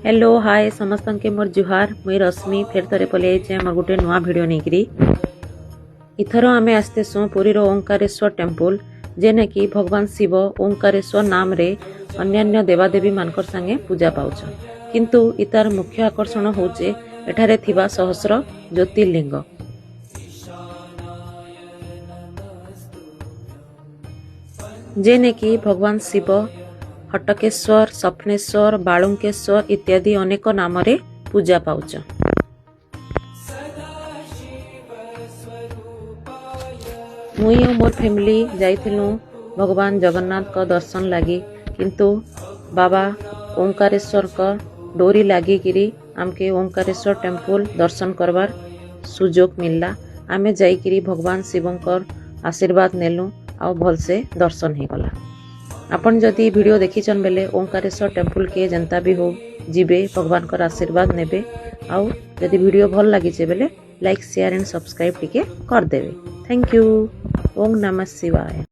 Hello hi समस्त के मोर जुहार मुई रश्मि फेर थरे पलि आइछे मोर गोटे नुआ भिडियो नेकरी। इथर आमे आसतेसु पुरीर ओंकारेश्वर टेम्पल जेने कि भगवान शिव ओंकारेश्वर नाम रे अन्यान्य देवादेवी मानकर संगे पूजा पाउछ, किंतु इतार मुख्य आकर्षण होचे एठारे थिबा सहस्र ज्योतिर्लिंग। जेने कि भगवान शिव हटकेश्वर, स्वप्नेश्वर, बालुंकेश्वर इत्यादि अनेक नाम रे पूजा पाउछ। मुई और मोर फैमिली जाइथिलु भगवान जगन्नाथ का दर्शन लगी, किंतु बाबा ओंकारेश्वर का डोरी लगी किरी आमके ओंकारेश्वर टेम्पल दर्शन करवार सुजोग मिलला। आमे जाइकिरी भगवान शिवंकर आशीर्वाद नेलु आ भलसे दर्शन हो गला। आपण जदि वीडियो देखिछन बेले ओंकारेश्वर टेम्पल के जनता भी हो जीवे भगवान का आशीर्वाद नेबे। आउ जदि वीडियो भल लगी बेले लाइक शेयर एंड सब्सक्राइब टिके कर देवे। Thank you. ओम नमः शिवाय।